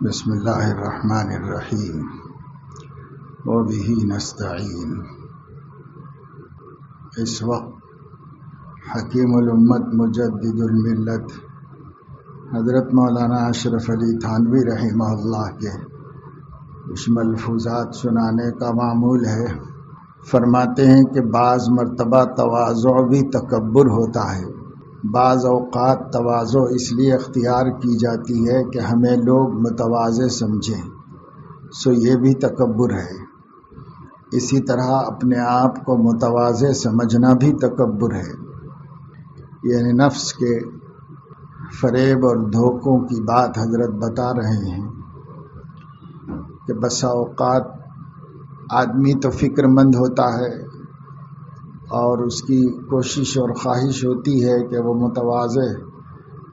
بسم اللہ الرحمن الرحیم وبہ نستعین۔ اس وقت حکیم الامت مجدد الملت حضرت مولانا اشرف علی تھانوی رحمہ اللہ کے کچھ ملفوظات سنانے کا معمول ہے۔ فرماتے ہیں کہ بعض مرتبہ تواضع بھی تکبر ہوتا ہے۔ بعض اوقات تواضع اس لیے اختیار کی جاتی ہے کہ ہمیں لوگ متواضع سمجھیں، سو یہ بھی تکبر ہے۔ اسی طرح اپنے آپ کو متواضع سمجھنا بھی تکبر ہے، یعنی نفس کے فریب اور دھوکوں کی بات حضرت بتا رہے ہیں کہ بسا اوقات آدمی تو فکر مند ہوتا ہے اور اس کی کوشش اور خواہش ہوتی ہے کہ وہ متواضع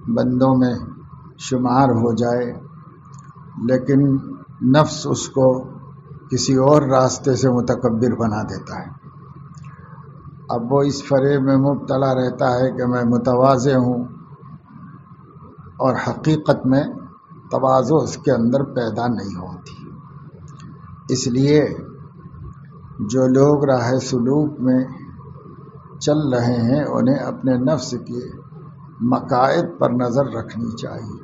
بندوں میں شمار ہو جائے، لیکن نفس اس کو کسی اور راستے سے متکبر بنا دیتا ہے۔ اب وہ اس فریب میں مبتلا رہتا ہے کہ میں متواضع ہوں، اور حقیقت میں تواضع اس کے اندر پیدا نہیں ہوتی۔ اس لیے جو لوگ راہ سلوک میں چل رہے ہیں انہیں اپنے نفس کے مقاصد پر نظر رکھنی چاہیے۔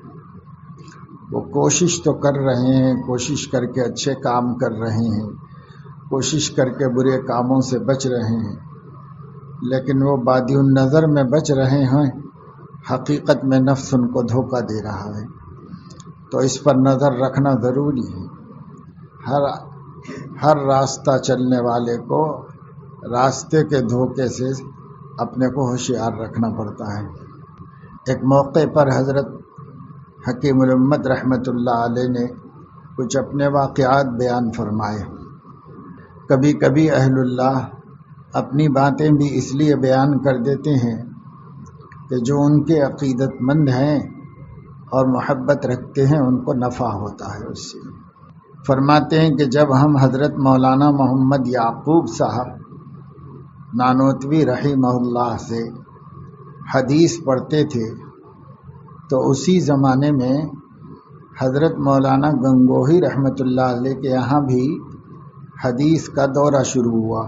وہ کوشش تو کر رہے ہیں، کوشش کر کے اچھے کام کر رہے ہیں، کوشش کر کے برے کاموں سے بچ رہے ہیں، لیکن وہ بادی النظر میں بچ رہے ہیں، حقیقت میں نفس ان کو دھوکہ دے رہا ہے۔ تو اس پر نظر رکھنا ضروری ہے۔ ہر راستہ چلنے والے کو راستے کے دھوکے سے اپنے کو ہوشیار رکھنا پڑتا ہے۔ ایک موقع پر حضرت حکیم الامت رحمۃ اللہ علیہ نے کچھ اپنے واقعات بیان فرمائے۔ کبھی کبھی اہل اللہ اپنی باتیں بھی اس لیے بیان کر دیتے ہیں کہ جو ان کے عقیدت مند ہیں اور محبت رکھتے ہیں ان کو نفع ہوتا ہے اس سے۔ فرماتے ہیں کہ جب ہم حضرت مولانا محمد یعقوب صاحب نانوتوی رحمہ اللہ سے حدیث پڑھتے تھے تو اسی زمانے میں حضرت مولانا گنگوہی رحمۃ اللہ علیہ کے یہاں بھی حدیث کا دورہ شروع ہوا،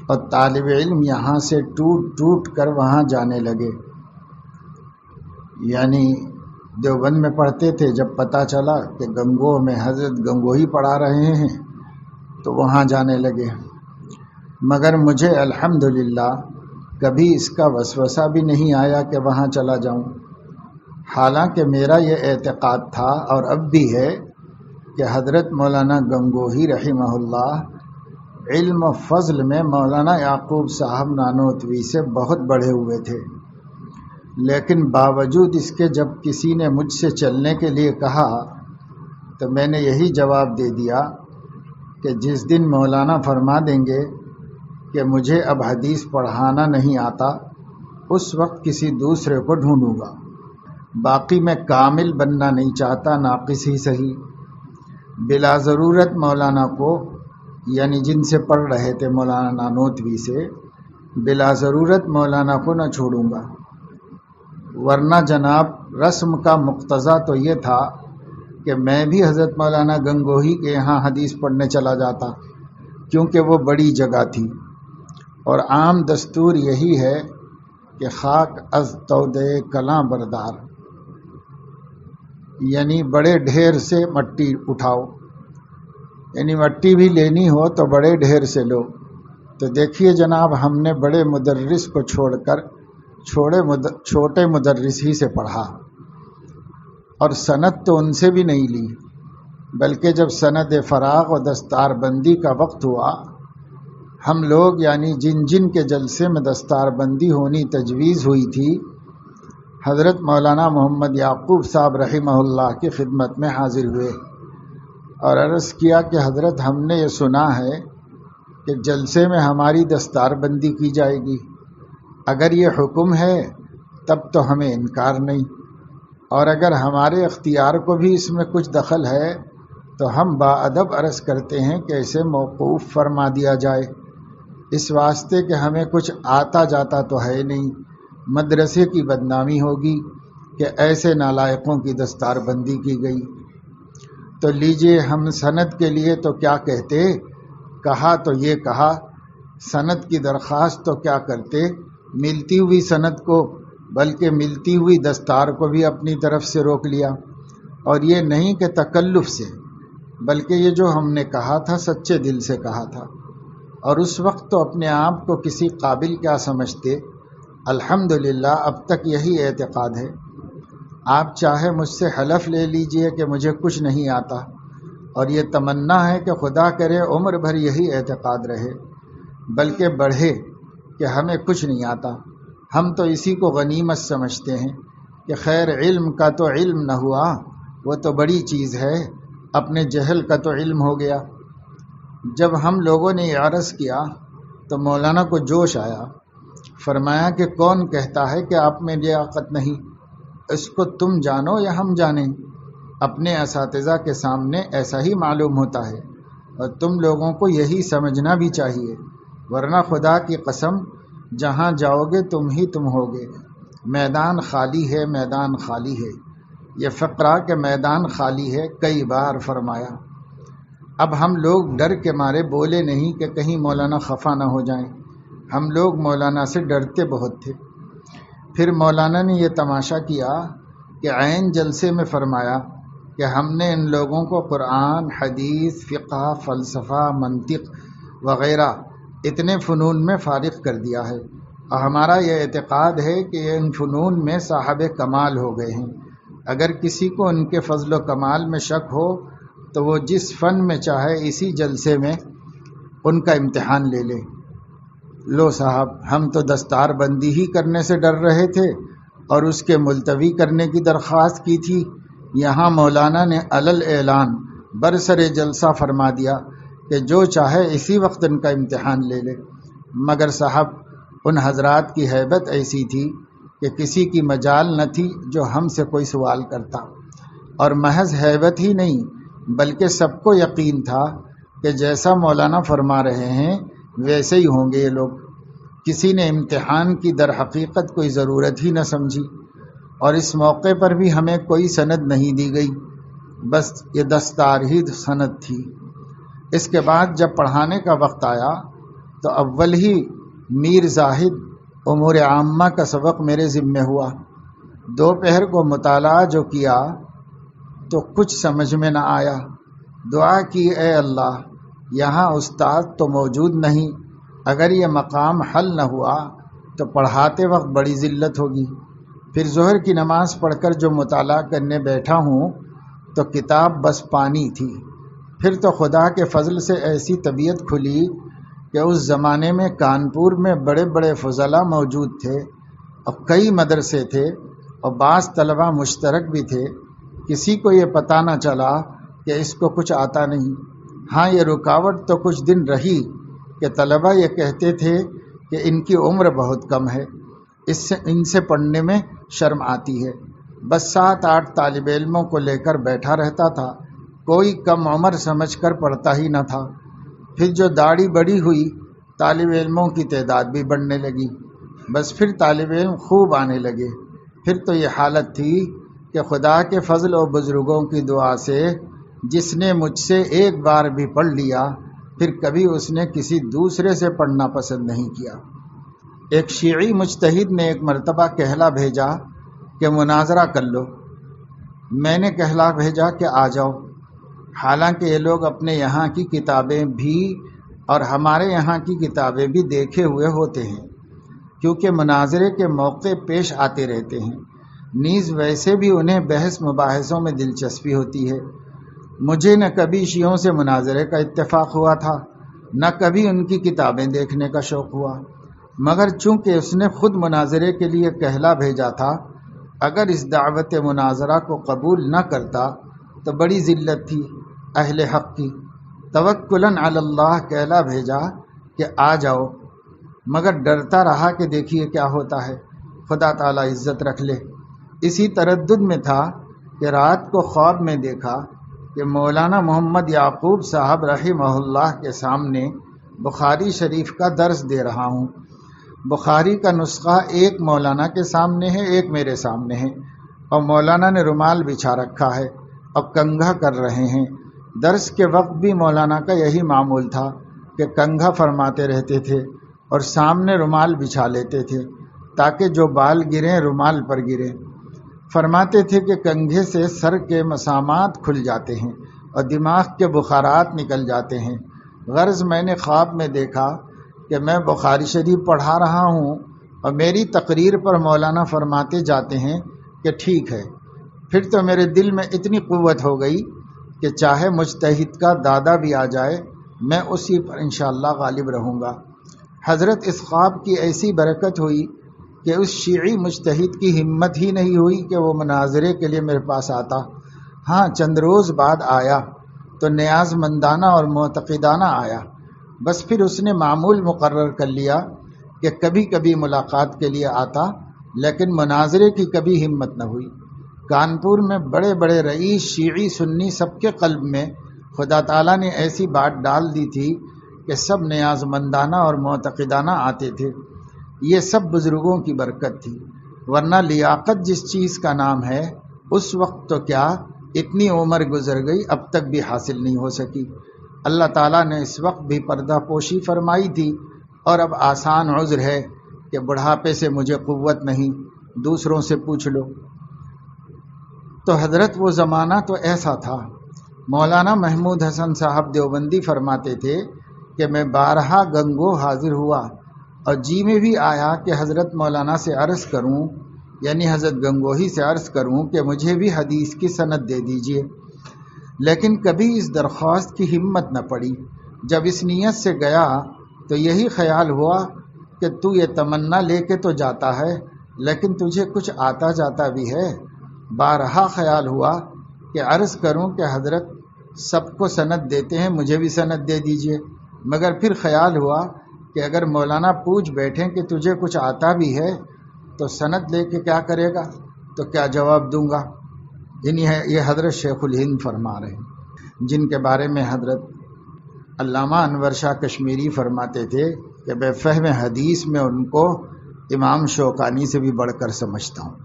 اور طالب علم یہاں سے ٹوٹ کر وہاں جانے لگے۔ یعنی دیوبند میں پڑھتے تھے، جب پتہ چلا کہ گنگوہ میں حضرت گنگوہی پڑھا رہے ہیں تو وہاں جانے لگے۔ مگر مجھے الحمدللہ کبھی اس کا وسوسہ بھی نہیں آیا کہ وہاں چلا جاؤں، حالانکہ میرا یہ اعتقاد تھا اور اب بھی ہے کہ حضرت مولانا گنگوہی رحمہ اللہ علم و فضل میں مولانا یعقوب صاحب نانوتوی سے بہت بڑھے ہوئے تھے، لیکن باوجود اس کے جب کسی نے مجھ سے چلنے کے لیے کہا تو میں نے یہی جواب دے دیا کہ جس دن مولانا فرما دیں گے کہ مجھے اب حدیث پڑھانا نہیں آتا، اس وقت کسی دوسرے کو ڈھونڈوں گا۔ باقی میں کامل بننا نہیں چاہتا، ناقص ہی صحیح۔ بلا ضرورت مولانا کو، یعنی جن سے پڑھ رہے تھے مولانا نانوتوی سے، بلا ضرورت مولانا کو نہ چھوڑوں گا، ورنہ جناب رسم کا مقتضا تو یہ تھا کہ میں بھی حضرت مولانا گنگوہی کے یہاں حدیث پڑھنے چلا جاتا، کیونکہ وہ بڑی جگہ تھی، اور عام دستور یہی ہے کہ خاک از تودے کلاں بردار، یعنی بڑے ڈھیر سے مٹی اٹھاؤ، یعنی مٹی بھی لینی ہو تو بڑے ڈھیر سے لو۔ تو دیکھیے جناب، ہم نے بڑے مدرس کو چھوڑ کر چھوٹے مدرس ہی سے پڑھا، اور سند تو ان سے بھی نہیں لی، بلکہ جب سند فراغ و دستار بندی کا وقت ہوا، ہم لوگ یعنی جن کے جلسے میں دستار بندی ہونی تجویز ہوئی تھی، حضرت مولانا محمد یعقوب صاحب رحمہ اللہ کی خدمت میں حاضر ہوئے اور عرض کیا کہ حضرت ہم نے یہ سنا ہے کہ جلسے میں ہماری دستار بندی کی جائے گی، اگر یہ حکم ہے تب تو ہمیں انکار نہیں، اور اگر ہمارے اختیار کو بھی اس میں کچھ دخل ہے تو ہم باادب عرض کرتے ہیں کہ اسے موقوف فرما دیا جائے، اس واسطے کہ ہمیں کچھ آتا جاتا تو ہے نہیں، مدرسے کی بدنامی ہوگی کہ ایسے نالائقوں کی دستار بندی کی گئی۔ تو لیجئے ہم سند کے لیے تو کیا کہتے، کہا تو یہ کہا، سند کی درخواست تو کیا کرتے، ملتی ہوئی سند کو بلکہ ملتی ہوئی دستار کو بھی اپنی طرف سے روک لیا، اور یہ نہیں کہ تکلف سے، بلکہ یہ جو ہم نے کہا تھا سچے دل سے کہا تھا، اور اس وقت تو اپنے آپ کو کسی قابل کیا سمجھتے۔ الحمدللہ اب تک یہی اعتقاد ہے۔ آپ چاہے مجھ سے حلف لے لیجئے کہ مجھے کچھ نہیں آتا، اور یہ تمنا ہے کہ خدا کرے عمر بھر یہی اعتقاد رہے، بلکہ بڑھے کہ ہمیں کچھ نہیں آتا۔ ہم تو اسی کو غنیمت سمجھتے ہیں کہ خیر علم کا تو علم نہ ہوا، وہ تو بڑی چیز ہے، اپنے جہل کا تو علم ہو گیا۔ جب ہم لوگوں نے یہ عرض کیا تو مولانا کو جوش آیا، فرمایا کہ کون کہتا ہے کہ آپ میں لیاقت نہیں، اس کو تم جانو یا ہم جانیں، اپنے اساتذہ کے سامنے ایسا ہی معلوم ہوتا ہے، اور تم لوگوں کو یہی سمجھنا بھی چاہیے، ورنہ خدا کی قسم جہاں جاؤ گے تم ہی تم ہوگے۔ میدان خالی ہے، میدان خالی ہے، یہ فقرہ کہ میدان خالی ہے کئی بار فرمایا۔ اب ہم لوگ ڈر کے مارے بولے نہیں کہ کہیں مولانا خفا نہ ہو جائیں، ہم لوگ مولانا سے ڈرتے بہت تھے۔ پھر مولانا نے یہ تماشا کیا کہ عین جلسے میں فرمایا کہ ہم نے ان لوگوں کو قرآن، حدیث، فقہ، فلسفہ، منطق وغیرہ اتنے فنون میں فارغ کر دیا ہے، اور ہمارا یہ اعتقاد ہے کہ یہ ان فنون میں صاحب کمال ہو گئے ہیں۔ اگر کسی کو ان کے فضل و کمال میں شک ہو تو وہ جس فن میں چاہے اسی جلسے میں ان کا امتحان لے لے۔ لو صاحب، ہم تو دستار بندی ہی کرنے سے ڈر رہے تھے اور اس کے ملتوی کرنے کی درخواست کی تھی، یہاں مولانا نے علل اعلان برسر جلسہ فرما دیا کہ جو چاہے اسی وقت ان کا امتحان لے لے۔ مگر صاحب ان حضرات کی ہیبت ایسی تھی کہ کسی کی مجال نہ تھی جو ہم سے کوئی سوال کرتا، اور محض ہیبت ہی نہیں بلکہ سب کو یقین تھا کہ جیسا مولانا فرما رہے ہیں ویسے ہی ہوں گے یہ لوگ۔ کسی نے امتحان کی در حقیقت کوئی ضرورت ہی نہ سمجھی، اور اس موقع پر بھی ہمیں کوئی سند نہیں دی گئی، بس یہ دستار ہی سند تھی۔ اس کے بعد جب پڑھانے کا وقت آیا تو اول ہی میر زاہد امور عامہ کا سبق میرے ذمہ ہوا۔ دوپہر کو مطالعہ جو کیا تو کچھ سمجھ میں نہ آیا۔ دعا کی اے اللہ یہاں استاد تو موجود نہیں، اگر یہ مقام حل نہ ہوا تو پڑھاتے وقت بڑی ذلت ہوگی۔ پھر ظہر کی نماز پڑھ کر جو مطالعہ کرنے بیٹھا ہوں تو کتاب بس پانی تھی۔ پھر تو خدا کے فضل سے ایسی طبیعت کھلی کہ اس زمانے میں کانپور میں بڑے بڑے فضلاء موجود تھے، اور کئی مدرسے تھے، اور بعض طلبہ مشترک بھی تھے۔ کسی کو یہ پتہ نہ چلا کہ اس کو کچھ آتا نہیں۔ ہاں یہ رکاوٹ تو کچھ دن رہی کہ طلبہ یہ کہتے تھے کہ ان کی عمر بہت کم ہے، ان سے پڑھنے میں شرم آتی ہے۔ بس 7-8 طالب علموں کو لے کر بیٹھا رہتا تھا، کوئی کم عمر سمجھ کر پڑھتا ہی نہ تھا۔ پھر جو داڑھی بڑی ہوئی طالب علموں کی تعداد بھی بڑھنے لگی، بس پھر طالب علم خوب آنے لگے۔ پھر تو یہ حالت تھی کہ خدا کے فضل و بزرگوں کی دعا سے جس نے مجھ سے ایک بار بھی پڑھ لیا پھر کبھی اس نے کسی دوسرے سے پڑھنا پسند نہیں کیا۔ ایک شیعی مجتہد نے ایک مرتبہ کہلا بھیجا کہ مناظرہ کر لو۔ میں نے کہلا بھیجا کہ آ جاؤ، حالانکہ یہ لوگ اپنے یہاں کی کتابیں بھی اور ہمارے یہاں کی کتابیں بھی دیکھے ہوئے ہوتے ہیں، کیونکہ مناظرے کے موقع پیش آتے رہتے ہیں، نیز ویسے بھی انہیں بحث مباحثوں میں دلچسپی ہوتی ہے۔ مجھے نہ کبھی شیعوں سے مناظرے کا اتفاق ہوا تھا، نہ کبھی ان کی کتابیں دیکھنے کا شوق ہوا، مگر چونکہ اس نے خود مناظرے کے لیے کہلا بھیجا تھا، اگر اس دعوت مناظرہ کو قبول نہ کرتا تو بڑی ذلت تھی اہل حق کی۔ توکلاً علی اللہ کہلا بھیجا کہ آ جاؤ، مگر ڈرتا رہا کہ دیکھیے کیا ہوتا ہے، خدا تعالیٰ عزت رکھ لے۔ اسی تردد میں تھا کہ رات کو خواب میں دیکھا کہ مولانا محمد یعقوب صاحب رحمہ اللہ کے سامنے بخاری شریف کا درس دے رہا ہوں۔ بخاری کا نسخہ ایک مولانا کے سامنے ہے، ایک میرے سامنے ہے، اور مولانا نے رومال بچھا رکھا ہے اور کنگھا کر رہے ہیں۔ درس کے وقت بھی مولانا کا یہی معمول تھا کہ کنگھا فرماتے رہتے تھے اور سامنے رومال بچھا لیتے تھے تاکہ جو بال گریں رومال پر گریں۔ فرماتے تھے کہ کنگھے سے سر کے مسامات کھل جاتے ہیں اور دماغ کے بخارات نکل جاتے ہیں۔ غرض میں نے خواب میں دیکھا کہ میں بخاری شریف پڑھا رہا ہوں اور میری تقریر پر مولانا فرماتے جاتے ہیں کہ ٹھیک ہے۔ پھر تو میرے دل میں اتنی قوت ہو گئی کہ چاہے مجتہد کا دادا بھی آ جائے میں اسی پر انشاءاللہ غالب رہوں گا۔ حضرت اس خواب کی ایسی برکت ہوئی کہ اس شیعی مجتہد کی ہمت ہی نہیں ہوئی کہ وہ مناظرے کے لیے میرے پاس آتا۔ ہاں چند روز بعد آیا تو نیاز مندانہ اور معتقدانہ آیا، بس پھر اس نے معمول مقرر کر لیا کہ کبھی کبھی ملاقات کے لیے آتا، لیکن مناظرے کی کبھی ہمت نہ ہوئی۔ کانپور میں بڑے بڑے رئیس شیعی سنی سب کے قلب میں خدا تعالیٰ نے ایسی بات ڈال دی تھی کہ سب نیاز مندانہ اور معتقدانہ آتے تھے۔ یہ سب بزرگوں کی برکت تھی، ورنہ لیاقت جس چیز کا نام ہے اس وقت تو کیا اتنی عمر گزر گئی اب تک بھی حاصل نہیں ہو سکی۔ اللہ تعالیٰ نے اس وقت بھی پردہ پوشی فرمائی تھی، اور اب آسان عذر ہے کہ بڑھاپے سے مجھے قوت نہیں، دوسروں سے پوچھ لو۔ تو حضرت وہ زمانہ تو ایسا تھا۔ مولانا محمود حسن صاحب دیوبندی فرماتے تھے کہ میں بارہا گنگو حاضر ہوا اور جی میں بھی آیا کہ حضرت مولانا سے عرض کروں، یعنی حضرت گنگوہی سے عرض کروں کہ مجھے بھی حدیث کی سند دے دیجئے، لیکن کبھی اس درخواست کی ہمت نہ پڑی۔ جب اس نیت سے گیا تو یہی خیال ہوا کہ تو یہ تمنا لے کے تو جاتا ہے لیکن تجھے کچھ آتا جاتا بھی ہے۔ بارہا خیال ہوا کہ عرض کروں کہ حضرت سب کو سند دیتے ہیں، مجھے بھی سند دے دیجئے، مگر پھر خیال ہوا کہ اگر مولانا پوچھ بیٹھیں کہ تجھے کچھ آتا بھی ہے تو سند لے کے کیا کرے گا، تو کیا جواب دوں گا۔ یہ حضرت شیخ الہند فرما رہے ہیں، جن کے بارے میں حضرت علامہ انور شاہ کشمیری فرماتے تھے کہ بے فہم حدیث میں ان کو امام شوکانی سے بھی بڑھ کر سمجھتا ہوں۔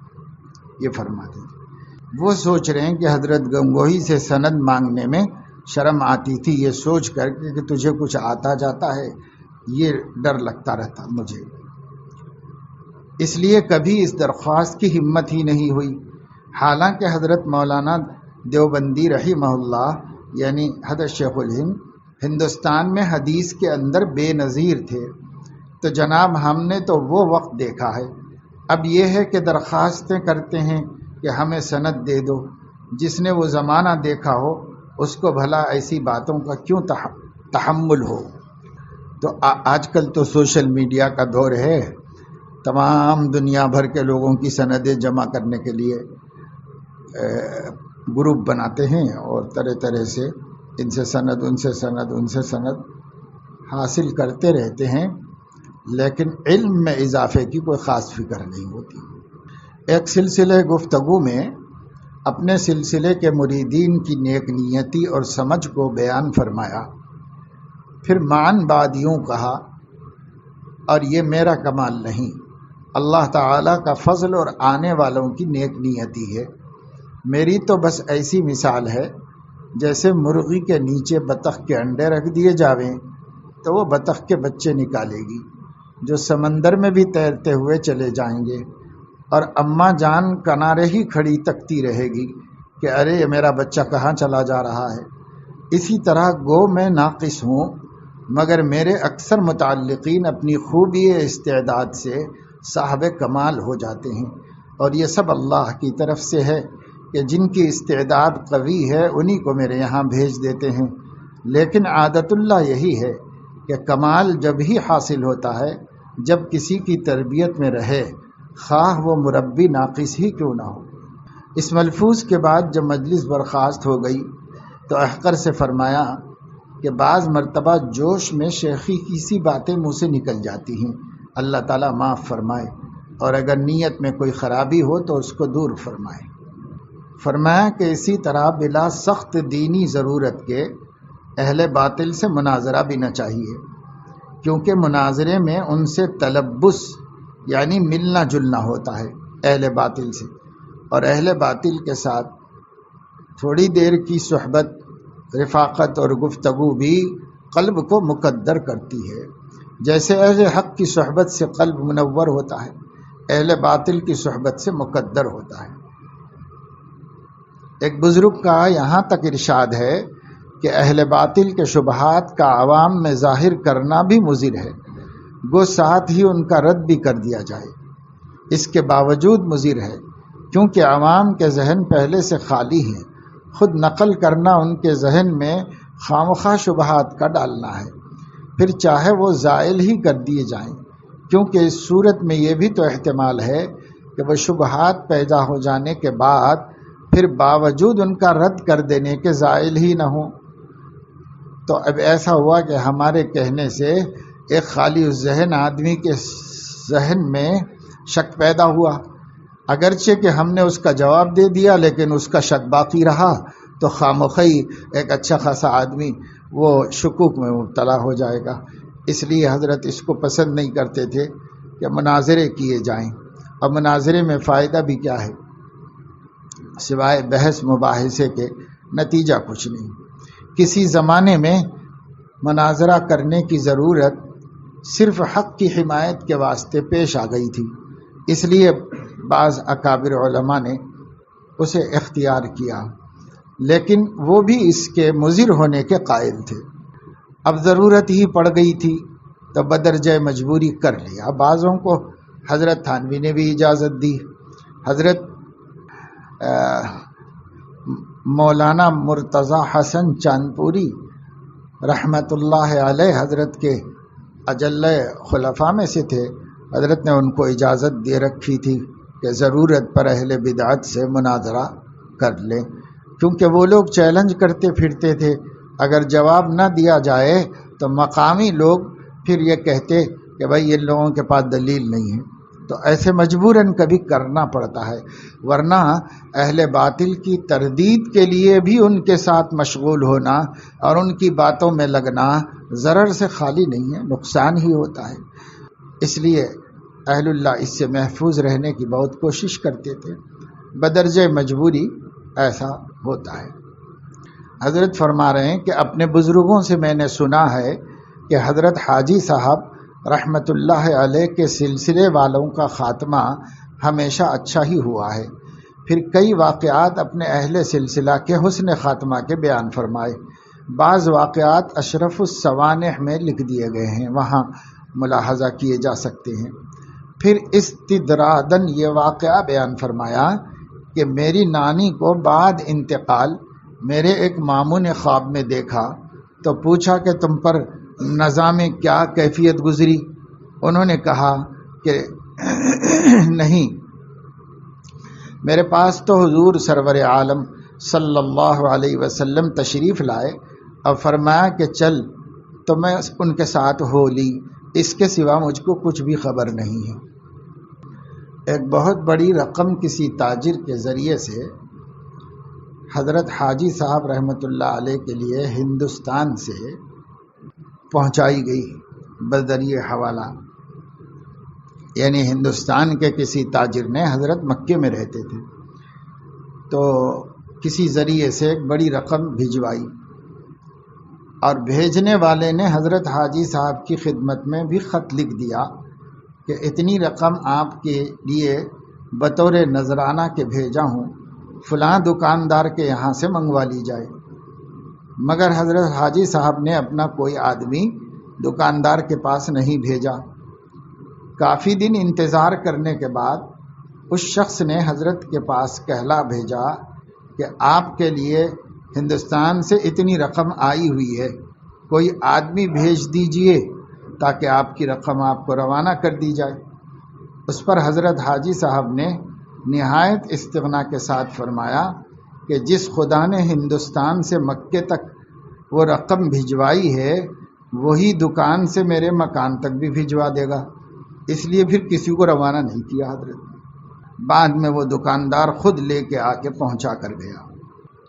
یہ فرماتے تھے وہ سوچ رہے ہیں کہ حضرت گنگوہی سے سند مانگنے میں شرم آتی تھی، یہ سوچ کر کہ تجھے کچھ آتا جاتا ہے، یہ ڈر لگتا رہتا مجھے، اس لیے کبھی اس درخواست کی ہمت ہی نہیں ہوئی۔ حالانکہ حضرت مولانا دیوبندی رحمہ اللہ یعنی حضرت شیخ الہند ہندوستان میں حدیث کے اندر بے نظیر تھے، تو جناب ہم نے تو وہ وقت دیکھا ہے، اب یہ ہے کہ درخواستیں کرتے ہیں کہ ہمیں سند دے دو۔ جس نے وہ زمانہ دیکھا ہو اس کو بھلا ایسی باتوں کا کیوں تحمل ہو۔ تو آج کل تو سوشل میڈیا کا دور ہے، تمام دنیا بھر کے لوگوں کی سندیں جمع کرنے کے لیے گروپ بناتے ہیں اور طرح طرح سے ان سے سند ان سے سند ان سے سند حاصل کرتے رہتے ہیں، لیکن علم میں اضافے کی کوئی خاص فکر نہیں ہوتی۔ ایک سلسلہ گفتگو میں اپنے سلسلے کے مریدین کی نیک نیتی اور سمجھ کو بیان فرمایا، پھر معاً بعد یوں کہا، اور یہ میرا کمال نہیں، اللہ تعالیٰ کا فضل اور آنے والوں کی نیک نیتی ہے۔ میری تو بس ایسی مثال ہے جیسے مرغی کے نیچے بطخ کے انڈے رکھ دیے جاویں تو وہ بطخ کے بچے نکالے گی جو سمندر میں بھی تیرتے ہوئے چلے جائیں گے، اور اماں جان کنارے ہی کھڑی تکتی رہے گی کہ ارے یہ میرا بچہ کہاں چلا جا رہا ہے۔ اسی طرح گو میں ناقص ہوں، مگر میرے اکثر متعلقین اپنی خوبی استعداد سے صاحب کمال ہو جاتے ہیں، اور یہ سب اللہ کی طرف سے ہے کہ جن کی استعداد قوی ہے انہی کو میرے یہاں بھیج دیتے ہیں۔ لیکن عادت اللہ یہی ہے کہ کمال جب ہی حاصل ہوتا ہے جب کسی کی تربیت میں رہے، خواہ وہ مربی ناقص ہی کیوں نہ ہو۔ اس ملفوظ کے بعد جب مجلس برخاست ہو گئی تو احقر سے فرمایا کہ بعض مرتبہ جوش میں شیخی کی سی باتیں منہ سے نکل جاتی ہیں، اللہ تعالیٰ معاف فرمائے، اور اگر نیت میں کوئی خرابی ہو تو اس کو دور فرمائے۔ فرمایا کہ اسی طرح بلا سخت دینی ضرورت کے اہل باطل سے مناظرہ بھی نہ چاہیے، کیونکہ مناظرے میں ان سے تلبس یعنی ملنا جلنا ہوتا ہے اہل باطل سے، اور اہل باطل کے ساتھ تھوڑی دیر کی صحبت، رفاقت اور گفتگو بھی قلب کو مقدر کرتی ہے۔ جیسے اہل حق کی صحبت سے قلب منور ہوتا ہے، اہل باطل کی صحبت سے مقدر ہوتا ہے۔ ایک بزرگ کا یہاں تک ارشاد ہے کہ اہل باطل کے شبہات کا عوام میں ظاہر کرنا بھی مضر ہے، گو ساتھ ہی ان کا رد بھی کر دیا جائے، اس کے باوجود مضر ہے، کیونکہ عوام کے ذہن پہلے سے خالی ہیں، خود نقل کرنا ان کے ذہن میں خامخواہ شبہات کا ڈالنا ہے، پھر چاہے وہ زائل ہی کر دیے جائیں، کیونکہ اس صورت میں یہ بھی تو احتمال ہے کہ وہ شبہات پیدا ہو جانے کے بعد پھر باوجود ان کا رد کر دینے کے زائل ہی نہ ہوں۔ تو اب ایسا ہوا کہ ہمارے کہنے سے ایک خالی ذہن آدمی کے ذہن میں شک پیدا ہوا، اگرچہ کہ ہم نے اس کا جواب دے دیا لیکن اس کا شک باقی رہا، تو خامخواہ ایک اچھا خاصا آدمی وہ شکوک میں مبتلا ہو جائے گا۔ اس لیے حضرت اس کو پسند نہیں کرتے تھے کہ مناظرے کیے جائیں، اور مناظرے میں فائدہ بھی کیا ہے سوائے بحث مباحثے کے، نتیجہ کچھ نہیں۔ کسی زمانے میں مناظرہ کرنے کی ضرورت صرف حق کی حمایت کے واسطے پیش آ گئی تھی، اس لیے بعض اکابر علماء نے اسے اختیار کیا، لیکن وہ بھی اس کے مضر ہونے کے قائل تھے۔ اب ضرورت ہی پڑ گئی تھی تو بدرجہ مجبوری کر لیا۔ بعضوں کو حضرت تھانوی نے بھی اجازت دی۔ حضرت مولانا مرتضی حسن چاندپوری رحمت اللہ علیہ حضرت کے اجل خلفاء میں سے تھے، حضرت نے ان کو اجازت دے رکھی تھی کہ ضرورت پر اہل بدعت سے مناظرہ کر لیں، کیونکہ وہ لوگ چیلنج کرتے پھرتے تھے، اگر جواب نہ دیا جائے تو مقامی لوگ پھر یہ کہتے کہ بھائی ان لوگوں کے پاس دلیل نہیں ہے، تو ایسے مجبوراً کبھی کرنا پڑتا ہے، ورنہ اہل باطل کی تردید کے لیے بھی ان کے ساتھ مشغول ہونا اور ان کی باتوں میں لگنا ضرر سے خالی نہیں ہے، نقصان ہی ہوتا ہے۔ اس لیے اہل اللہ اس سے محفوظ رہنے کی بہت کوشش کرتے تھے، بدرجہ مجبوری ایسا ہوتا ہے۔ حضرت فرما رہے ہیں کہ اپنے بزرگوں سے میں نے سنا ہے کہ حضرت حاجی صاحب رحمت اللہ علیہ کے سلسلے والوں کا خاتمہ ہمیشہ اچھا ہی ہوا ہے۔ پھر کئی واقعات اپنے اہل سلسلہ کے حسن خاتمہ کے بیان فرمائے۔ بعض واقعات اشرف السوانح میں لکھ دیے گئے ہیں، وہاں ملاحظہ کیے جا سکتے ہیں۔ پھر استدرادن یہ واقعہ بیان فرمایا کہ میری نانی کو بعد انتقال میرے ایک ماموں نے خواب میں دیکھا تو پوچھا کہ تم پر نزا میں کیا کیفیت گزری؟ انہوں نے کہا کہ نہیں، میرے پاس تو حضور سرور عالم صلی اللہ علیہ وسلم تشریف لائے اور فرمایا کہ چل، تو میں ان کے ساتھ ہو لی، اس کے سوا مجھ کو کچھ بھی خبر نہیں ہے۔ ایک بہت بڑی رقم کسی تاجر کے ذریعے سے حضرت حاجی صاحب رحمۃ اللہ علیہ کے لیے ہندوستان سے پہنچائی گئی بذریعہ حوالہ، یعنی ہندوستان کے کسی تاجر نے، حضرت مکے میں رہتے تھے، تو کسی ذریعے سے ایک بڑی رقم بھجوائی، اور بھیجنے والے نے حضرت حاجی صاحب کی خدمت میں بھی خط لکھ دیا کہ اتنی رقم آپ کے لیے بطور نذرانہ کے بھیجا ہوں، فلاں دکاندار کے یہاں سے منگوا لی جائے۔ مگر حضرت حاجی صاحب نے اپنا کوئی آدمی دکاندار کے پاس نہیں بھیجا۔ کافی دن انتظار کرنے کے بعد اس شخص نے حضرت کے پاس کہلا بھیجا کہ آپ کے لیے ہندوستان سے اتنی رقم آئی ہوئی ہے، کوئی آدمی بھیج دیجئے تاکہ آپ کی رقم آپ کو روانہ کر دی جائے۔ اس پر حضرت حاجی صاحب نے نہایت استغنا کے ساتھ فرمایا کہ جس خدا نے ہندوستان سے مکے تک وہ رقم بھجوائی ہے، وہی دکان سے میرے مکان تک بھی بھجوا دے گا۔ اس لیے پھر کسی کو روانہ نہیں کیا حضرت۔ بعد میں وہ دکاندار خود لے کے آ کے پہنچا کر گیا۔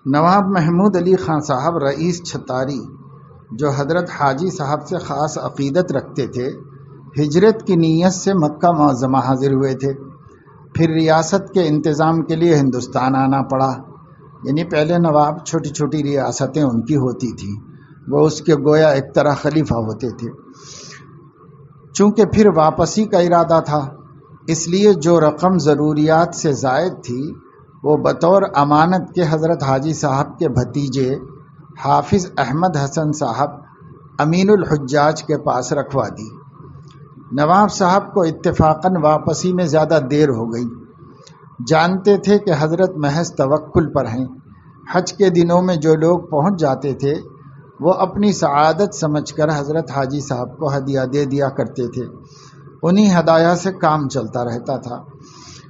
نواب محمود علی خان صاحب رئیس چھتاری، جو حضرت حاجی صاحب سے خاص عقیدت رکھتے تھے، ہجرت کی نیت سے مکہ معظمہ حاضر ہوئے تھے۔ پھر ریاست کے انتظام کے لیے ہندوستان آنا پڑا۔ یعنی پہلے نواب چھوٹی چھوٹی ریاستیں ان کی ہوتی تھیں، وہ اس کے گویا ایک طرح خلیفہ ہوتے تھے۔ چونکہ پھر واپسی کا ارادہ تھا، اس لیے جو رقم ضروریات سے زائد تھی وہ بطور امانت کے حضرت حاجی صاحب کے بھتیجے حافظ احمد حسن صاحب امین الحجاج کے پاس رکھوا دی۔ نواب صاحب کو اتفاقاً واپسی میں زیادہ دیر ہو گئی، جانتے تھے کہ حضرت محض توکل پر ہیں۔ حج کے دنوں میں جو لوگ پہنچ جاتے تھے وہ اپنی سعادت سمجھ کر حضرت حاجی صاحب کو ہدیہ دے دیا کرتے تھے، انہی ہدایہ سے کام چلتا رہتا تھا۔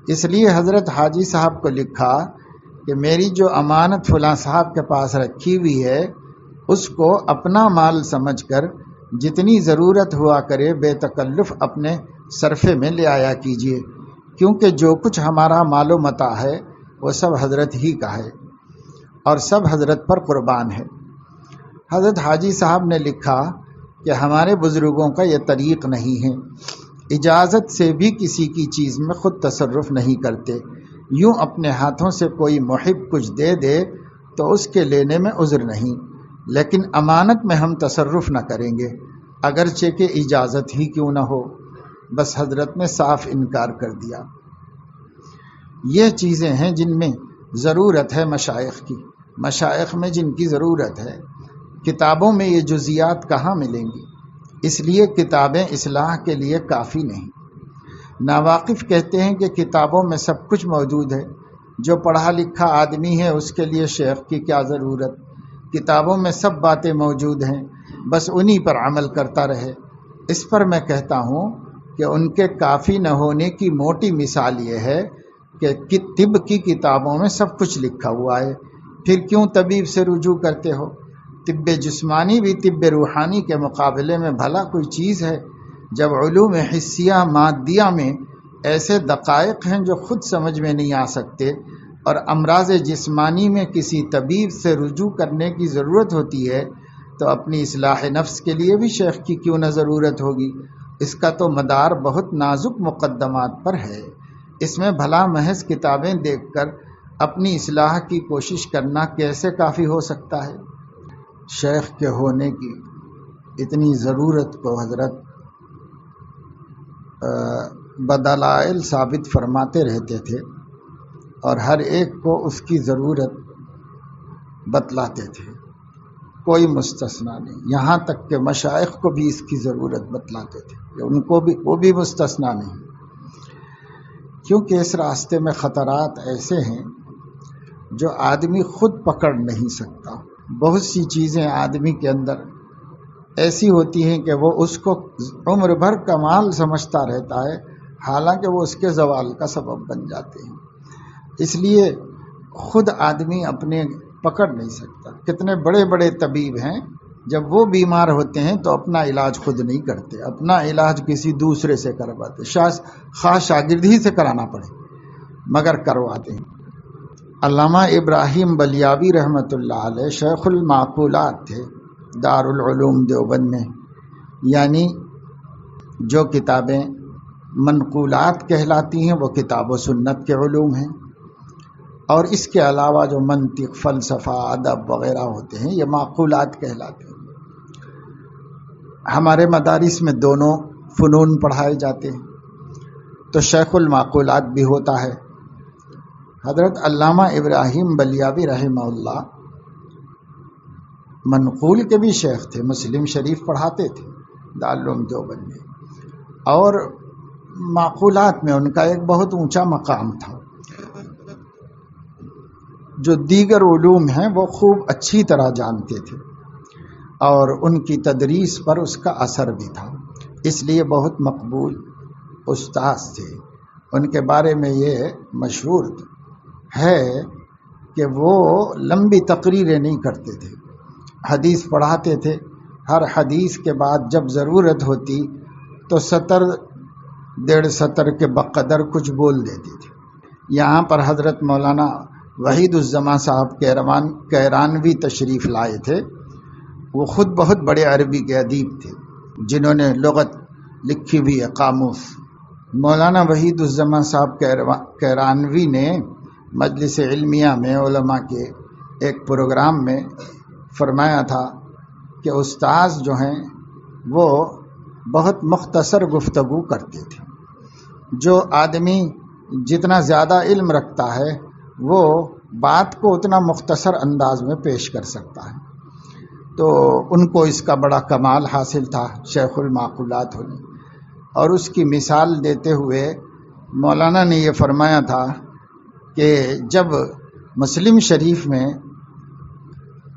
اس لیے حضرت حاجی صاحب کو لکھا کہ میری جو امانت فلاں صاحب کے پاس رکھی ہوئی ہے اس کو اپنا مال سمجھ کر جتنی ضرورت ہوا کرے بے تکلف اپنے صرفے میں لے آیا کیجیے، کیونکہ جو کچھ ہمارا مال و متاع ہے وہ سب حضرت ہی کا ہے اور سب حضرت پر قربان ہے۔ حضرت حاجی صاحب نے لکھا کہ ہمارے بزرگوں کا یہ طریق نہیں ہے، اجازت سے بھی کسی کی چیز میں خود تصرف نہیں کرتے، یوں اپنے ہاتھوں سے کوئی محب کچھ دے دے تو اس کے لینے میں عذر نہیں، لیکن امانت میں ہم تصرف نہ کریں گے اگرچہ کہ اجازت ہی کیوں نہ ہو۔ بس حضرت نے صاف انکار کر دیا۔ یہ چیزیں ہیں جن میں ضرورت ہے مشائخ کی، مشائخ میں جن کی ضرورت ہے، کتابوں میں یہ جزیات کہاں ملیں گی؟ اس لیے کتابیں اصلاح کے لیے کافی نہیں۔ ناواقف کہتے ہیں کہ کتابوں میں سب کچھ موجود ہے، جو پڑھا لکھا آدمی ہے اس کے لیے شیخ کی کیا ضرورت؟ کتابوں میں سب باتیں موجود ہیں، بس انہی پر عمل کرتا رہے۔ اس پر میں کہتا ہوں کہ ان کے کافی نہ ہونے کی موٹی مثال یہ ہے کہ طب کی کتابوں میں سب کچھ لکھا ہوا ہے، پھر کیوں طبیب سے رجوع کرتے ہو؟ طب جسمانی بھی طب روحانی کے مقابلے میں بھلا کوئی چیز ہے؟ جب علوم حسیہ مادیہ میں ایسے دقائق ہیں جو خود سمجھ میں نہیں آ سکتے، اور امراض جسمانی میں کسی طبیب سے رجوع کرنے کی ضرورت ہوتی ہے، تو اپنی اصلاح نفس کے لیے بھی شیخ کی کیوں نہ ضرورت ہوگی؟ اس کا تو مدار بہت نازک مقدمات پر ہے، اس میں بھلا محض کتابیں دیکھ کر اپنی اصلاح کی کوشش کرنا کیسے کافی ہو سکتا ہے؟ شیخ کے ہونے کی اتنی ضرورت کو حضرت بدلائل ثابت فرماتے رہتے تھے اور ہر ایک کو اس کی ضرورت بتلاتے تھے، کوئی مستثنا نہیں، یہاں تک کہ مشائخ کو بھی اس کی ضرورت بتلاتے تھے کہ ان کو بھی وہ بھی مستثنا نہیں، کیونکہ اس راستے میں خطرات ایسے ہیں جو آدمی خود پکڑ نہیں سکتا۔ بہت سی چیزیں آدمی کے اندر ایسی ہوتی ہیں کہ وہ اس کو عمر بھر کمال سمجھتا رہتا ہے، حالانکہ وہ اس کے زوال کا سبب بن جاتے ہیں۔ اس لیے خود آدمی اپنے پکڑ نہیں سکتا۔ کتنے بڑے بڑے طبیب ہیں، جب وہ بیمار ہوتے ہیں تو اپنا علاج خود نہیں کرتے، اپنا علاج کسی دوسرے سے کرواتے، خاص شاگرد ہی سے کرانا پڑے مگر کرواتے ہیں۔ علامہ ابراہیم بلیاوی رحمۃ اللہ علیہ شیخ المعقولات تھے دارالعلوم دیوبند میں، یعنی جو کتابیں منقولات کہلاتی ہیں وہ کتاب و سنت کے علوم ہیں، اور اس کے علاوہ جو منطق، فلسفہ، ادب وغیرہ ہوتے ہیں یہ معقولات کہلاتے ہیں۔ ہمارے مدارس میں دونوں فنون پڑھائے جاتے ہیں، تو شیخ المعقولات بھی ہوتا ہے۔ حضرت علامہ ابراہیم بلیاوی رحمہ اللہ منقول کے بھی شیخ تھے، مسلم شریف پڑھاتے تھے دارالعلوم دیوبند میں، اور معقولات میں ان کا ایک بہت اونچا مقام تھا۔ جو دیگر علوم ہیں وہ خوب اچھی طرح جانتے تھے اور ان کی تدریس پر اس کا اثر بھی تھا، اس لیے بہت مقبول استاذ تھے۔ ان کے بارے میں یہ مشہور ہے کہ وہ لمبی تقریریں نہیں کرتے تھے، حدیث پڑھاتے تھے، ہر حدیث کے بعد جب ضرورت ہوتی تو 1.5 سطر کے بقدر کچھ بول دیتے تھے۔ یہاں پر حضرت مولانا وحید الزماں صاحب کیرانوی تشریف لائے تھے، وہ خود بہت بڑے عربی کے ادیب تھے جنہوں نے لغت لکھی ہوئی ہے، قاموس۔ مولانا وحید الزماں صاحب کیرانوی نے مجلس علمیہ میں علماء کے ایک پروگرام میں فرمایا تھا کہ استاذ جو ہیں وہ بہت مختصر گفتگو کرتے تھے. جو آدمی جتنا زیادہ علم رکھتا ہے وہ بات کو اتنا مختصر انداز میں پیش کر سکتا ہے. تو ان کو اس کا بڑا کمال حاصل تھا شیخ المعقولات ہونے. اور اس کی مثال دیتے ہوئے مولانا نے یہ فرمایا تھا کہ جب مسلم شریف میں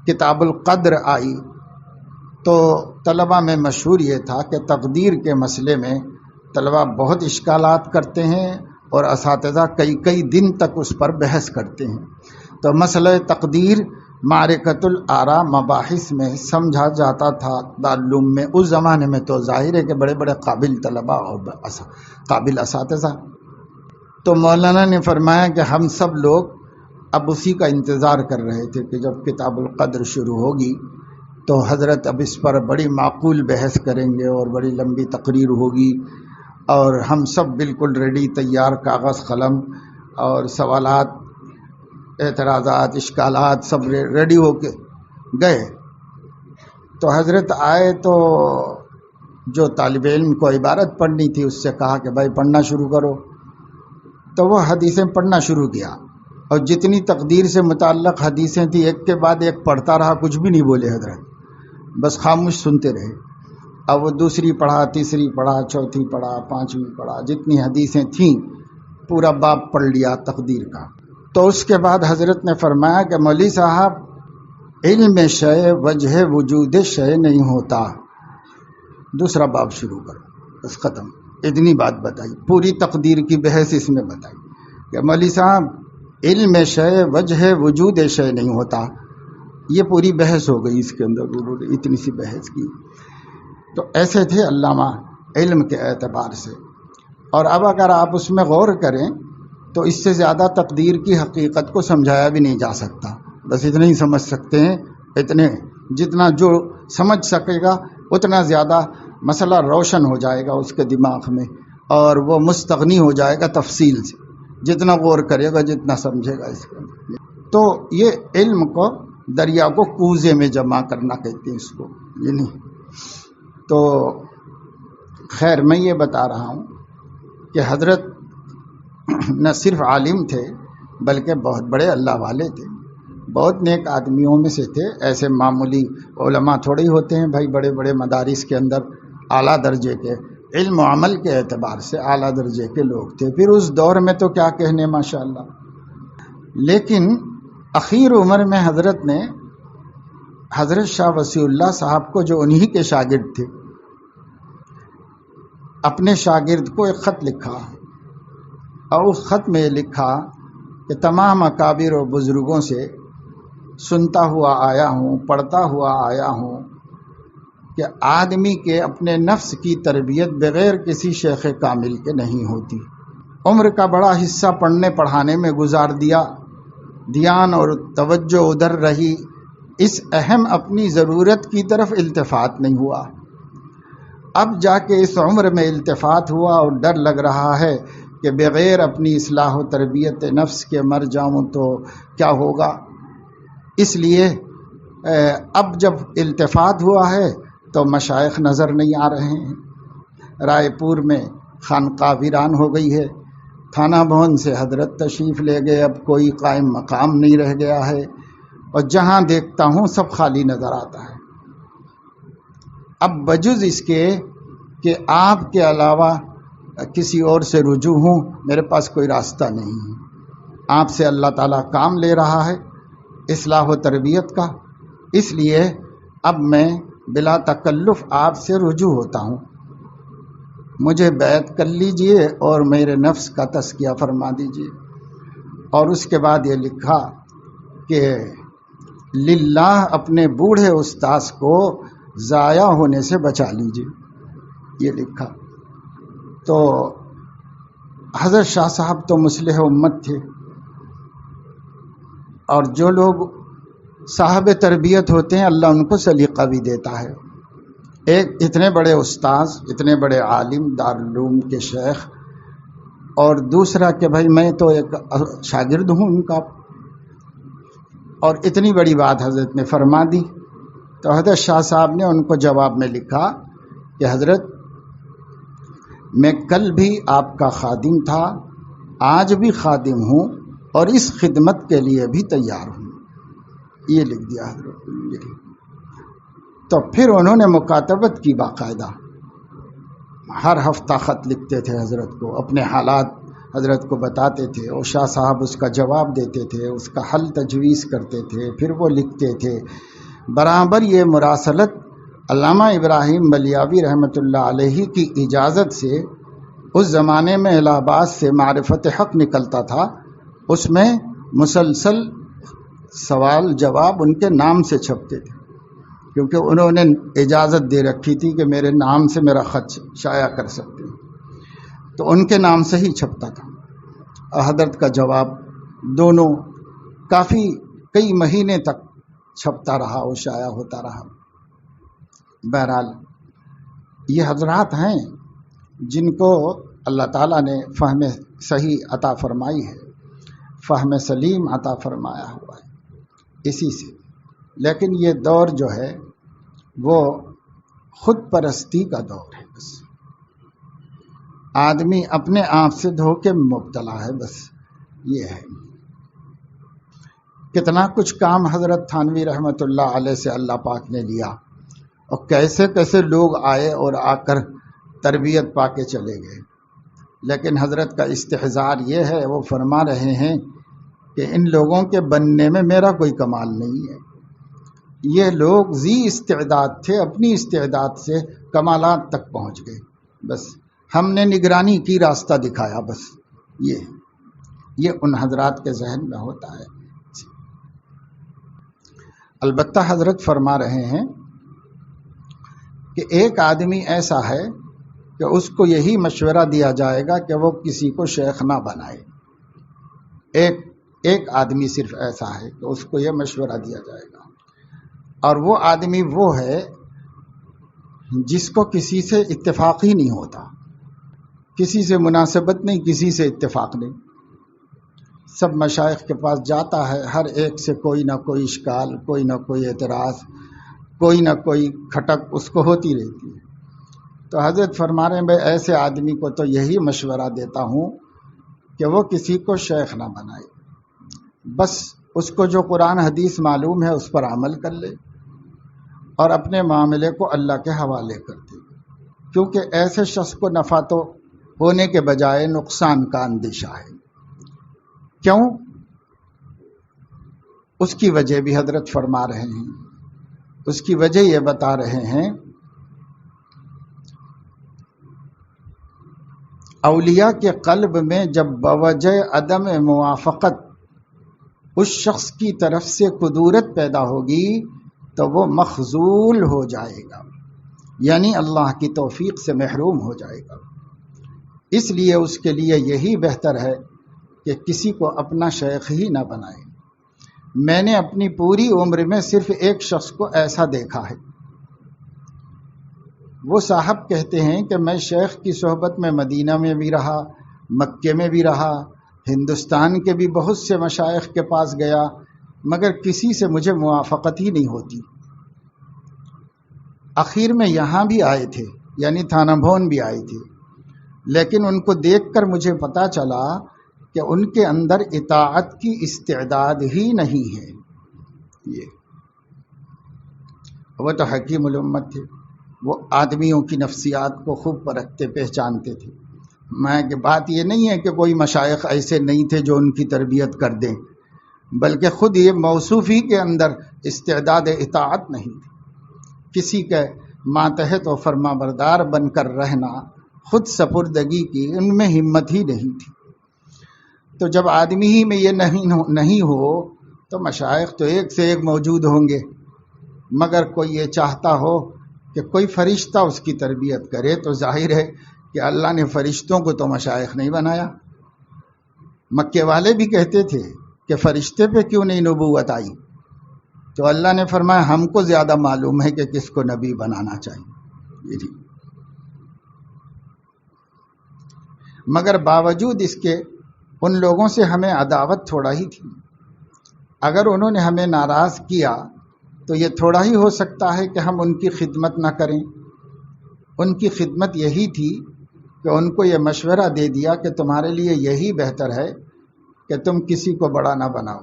کتاب القدر آئی تو طلبہ میں مشہور یہ تھا کہ تقدیر کے مسئلے میں طلبہ بہت اشکالات کرتے ہیں اور اساتذہ کئی دن تک اس پر بحث کرتے ہیں. تو مسئلہ تقدیر معرکۃ الآراء مباحث میں سمجھا جاتا تھا دارالعلوم میں. اس زمانے میں تو ظاہر ہے کہ بڑے بڑے قابل طلبہ اور قابل اساتذہ. تو مولانا نے فرمایا کہ ہم سب لوگ اب اسی کا انتظار کر رہے تھے کہ جب کتاب القدر شروع ہوگی تو حضرت اب اس پر بڑی معقول بحث کریں گے اور بڑی لمبی تقریر ہوگی، اور ہم سب بالکل ریڈی تیار کاغذ قلم اور سوالات اعتراضات اشکالات سب ریڈی ہو کے گئے. تو حضرت آئے تو جو طالب علم کو عبارت پڑھنی تھی اس سے کہا کہ بھائی پڑھنا شروع کرو. تو وہ حدیثیں پڑھنا شروع کیا اور جتنی تقدیر سے متعلق حدیثیں تھیں ایک کے بعد ایک پڑھتا رہا، کچھ بھی نہیں بولے حضرت، بس خاموش سنتے رہے. اب وہ دوسری پڑھا، تیسری پڑھا، چوتھی پڑھا، پانچویں پڑھا، جتنی حدیثیں تھیں پورا باب پڑھ لیا تقدیر کا. تو اس کے بعد حضرت نے فرمایا کہ مولوی صاحب علم شے وجہ وجود شے نہیں ہوتا، دوسرا باب شروع کرو، بس ختم. اتنی بات بتائی، پوری تقدیر کی بحث اس میں بتائی کہ مولوی صاحب علم شے وجہ وجود شے نہیں ہوتا. یہ پوری بحث ہو گئی اس کے اندر، انہوں نے اتنی سی بحث کی. تو ایسے تھے علامہ علم کے اعتبار سے. اور اب اگر آپ اس میں غور کریں تو اس سے زیادہ تقدیر کی حقیقت کو سمجھایا بھی نہیں جا سکتا. بس اتنا ہی سمجھ سکتے ہیں، اتنے جتنا جو سمجھ سکے گا اتنا زیادہ مسئلہ روشن ہو جائے گا اس کے دماغ میں، اور وہ مستغنی ہو جائے گا تفصیل سے. جتنا غور کرے گا جتنا سمجھے گا اس کے اندر. تو یہ علم کو دریا کو کوزے میں جمع کرنا کہتے ہیں اس کو، یعنی. تو خیر میں یہ بتا رہا ہوں کہ حضرت نہ صرف عالم تھے بلکہ بہت بڑے اللہ والے تھے، بہت نیک آدمیوں میں سے تھے. ایسے معمولی علماء تھوڑے ہی ہوتے ہیں بھائی، بڑے بڑے مدارس کے اندر اعلیٰ درجے کے علم و عمل کے اعتبار سے اعلیٰ درجے کے لوگ تھے. پھر اس دور میں تو کیا کہنے ماشاءاللہ. لیکن اخیر عمر میں حضرت نے حضرت شاہ وسیع اللہ صاحب کو، جو انہی کے شاگرد تھے، اپنے شاگرد کو ایک خط لکھا، اور اس خط میں لکھا کہ تمام اکابر و بزرگوں سے سنتا ہوا آیا ہوں، پڑھتا ہوا آیا ہوں کہ آدمی کے اپنے نفس کی تربیت بغیر کسی شیخ کامل کے نہیں ہوتی. عمر کا بڑا حصہ پڑھنے پڑھانے میں گزار دیا، دھیان اور توجہ ادھر رہی، اس اہم اپنی ضرورت کی طرف التفات نہیں ہوا. اب جا کے اس عمر میں التفات ہوا اور ڈر لگ رہا ہے کہ بغیر اپنی اصلاح و تربیت نفس کے مر جاؤں تو کیا ہوگا. اس لیے اب جب التفات ہوا ہے تو مشائخ نظر نہیں آ رہے ہیں. رائے پور میں خانقاہ ویران ہو گئی ہے، تھانہ بھون سے حضرت تشریف لے گئے، اب کوئی قائم مقام نہیں رہ گیا ہے، اور جہاں دیکھتا ہوں سب خالی نظر آتا ہے. اب بجز اس کے کہ آپ کے علاوہ کسی اور سے رجوع ہوں، میرے پاس کوئی راستہ نہیں ہے. آپ سے اللہ تعالیٰ کام لے رہا ہے اصلاح و تربیت کا، اس لیے اب میں بلا تکلف آپ سے رجوع ہوتا ہوں. مجھے بیعت کر لیجئے اور میرے نفس کا تزکیہ فرما دیجئے. اور اس کے بعد یہ لکھا کہ للہ اپنے بوڑھے استاذ کو ضائع ہونے سے بچا لیجئے، یہ لکھا. تو حضرت شاہ صاحب تو مصلح امت تھے، اور جو لوگ صاحب تربیت ہوتے ہیں اللہ ان کو سلیقہ بھی دیتا ہے. ایک اتنے بڑے استاذ، اتنے بڑے عالم، دارالعلوم کے شیخ، اور دوسرا کہ بھائی میں تو ایک شاگرد ہوں ان کا. اور اتنی بڑی بات حضرت نے فرما دی. تو حضرت شاہ صاحب نے ان کو جواب میں لکھا کہ حضرت میں کل بھی آپ کا خادم تھا، آج بھی خادم ہوں اور اس خدمت کے لیے بھی تیار ہوں. یہ لکھ دیا حضرت نے. تو پھر انہوں نے مکاتبت کی، باقاعدہ ہر ہفتہ خط لکھتے تھے حضرت کو، اپنے حالات حضرت کو بتاتے تھے اور شاہ صاحب اس کا جواب دیتے تھے، اس کا حل تجویز کرتے تھے، پھر وہ لکھتے تھے. برابر یہ مراسلت علامہ ابراہیم بلیاوی رحمۃ اللہ علیہ کی اجازت سے اس زمانے میں الہ آباد سے معرفت حق نکلتا تھا، اس میں مسلسل سوال جواب ان کے نام سے چھپتے تھے، کیونکہ انہوں نے اجازت دے رکھی تھی کہ میرے نام سے میرا خط شائع کر سکتے ہیں، تو ان کے نام سے ہی چھپتا تھا. حضرت کا جواب دونوں کئی مہینے تک چھپتا رہا اور شائع ہوتا رہا. بہرحال یہ حضرات ہیں جن کو اللہ تعالیٰ نے فہم صحیح عطا فرمائی ہے، فہم سلیم عطا فرمایا ہوا ہے اسی سے. لیکن یہ دور جو ہے وہ خود پرستی کا دور ہے. بس آدمی اپنے آپ سے دھوکے میں مبتلا ہے، بس یہ ہے. کتنا کچھ کام حضرت تھانوی رحمۃ اللہ علیہ سے اللہ پاک نے لیا، اور کیسے کیسے لوگ آئے اور آ کر تربیت پا کے چلے گئے. لیکن حضرت کا استحضار یہ ہے، وہ فرما رہے ہیں کہ ان لوگوں کے بننے میں میرا کوئی کمال نہیں ہے. یہ لوگ ذی استعداد تھے، اپنی استعداد سے کمالات تک پہنچ گئے. بس ہم نے نگرانی کی، راستہ دکھایا. بس یہ ان حضرات کے ذہن میں ہوتا ہے. البتہ حضرت فرما رہے ہیں کہ ایک آدمی ایسا ہے کہ اس کو یہی مشورہ دیا جائے گا کہ وہ کسی کو شیخ نہ بنائے. ایک آدمی صرف ایسا ہے کہ اس کو یہ مشورہ دیا جائے گا، اور وہ آدمی وہ ہے جس کو کسی سے اتفاق ہی نہیں ہوتا، کسی سے مناسبت نہیں، کسی سے اتفاق نہیں. سب مشائخ کے پاس جاتا ہے، ہر ایک سے کوئی نہ کوئی اشکال، کوئی نہ کوئی اعتراض، کوئی نہ کوئی کھٹک اس کو ہوتی رہتی ہے. تو حضرت فرما رہے ہیں میں ایسے آدمی کو تو یہی مشورہ دیتا ہوں کہ وہ کسی کو شیخ نہ بنائے، بس اس کو جو قرآن حدیث معلوم ہے اس پر عمل کر لے اور اپنے معاملے کو اللہ کے حوالے کر دے. کیونکہ ایسے شخص کو نفع تو ہونے کے بجائے نقصان کا اندیشہ ہے. کیوں؟ اس کی وجہ بھی حضرت فرما رہے ہیں. اس کی وجہ یہ بتا رہے ہیں، اولیاء کے قلب میں جب بوجہ عدم موافقت اس شخص کی طرف سے قدورت پیدا ہوگی تو وہ مخذول ہو جائے گا، یعنی اللہ کی توفیق سے محروم ہو جائے گا. اس لیے اس کے لیے یہی بہتر ہے کہ کسی کو اپنا شیخ ہی نہ بنائے. میں نے اپنی پوری عمر میں صرف ایک شخص کو ایسا دیکھا ہے. وہ صاحب کہتے ہیں کہ میں شیخ کی صحبت میں مدینہ میں بھی رہا، مکے میں بھی رہا، ہندوستان کے بھی بہت سے مشائخ کے پاس گیا، مگر کسی سے مجھے موافقت ہی نہیں ہوتی. آخر میں یہاں بھی آئے تھے، یعنی تھانہ بھون بھی آئے تھے، لیکن ان کو دیکھ کر مجھے پتا چلا کہ ان کے اندر اطاعت کی استعداد ہی نہیں ہے. وہ تو حکیم الامت تھے، وہ آدمیوں کی نفسیات کو خوب پرکھتے پہچانتے تھے. میں کہ بات یہ نہیں ہے کہ کوئی مشائخ ایسے نہیں تھے جو ان کی تربیت کر دیں، بلکہ خود یہ موصوفی کے اندر استعداد اطاعت نہیں تھی. کسی کے ماتحت و فرما بردار بن کر رہنا، خود سپردگی کی ان میں ہمت ہی نہیں تھی. تو جب آدمی ہی میں یہ نہیں ہو تو مشائخ تو ایک سے ایک موجود ہوں گے، مگر کوئی یہ چاہتا ہو کہ کوئی فرشتہ اس کی تربیت کرے تو ظاہر ہے کہ اللہ نے فرشتوں کو تو مشائخ نہیں بنایا. مکے والے بھی کہتے تھے کہ فرشتے پہ کیوں نہیں نبوت آئی، تو اللہ نے فرمایا ہم کو زیادہ معلوم ہے کہ کس کو نبی بنانا چاہیے. مگر باوجود اس کے ان لوگوں سے ہمیں عداوت تھوڑا ہی تھی. اگر انہوں نے ہمیں ناراض کیا تو یہ تھوڑا ہی ہو سکتا ہے کہ ہم ان کی خدمت نہ کریں۔ ان کی خدمت یہی تھی کہ ان کو یہ مشورہ دے دیا کہ تمہارے لیے یہی بہتر ہے کہ تم کسی کو بڑا نہ بناؤ۔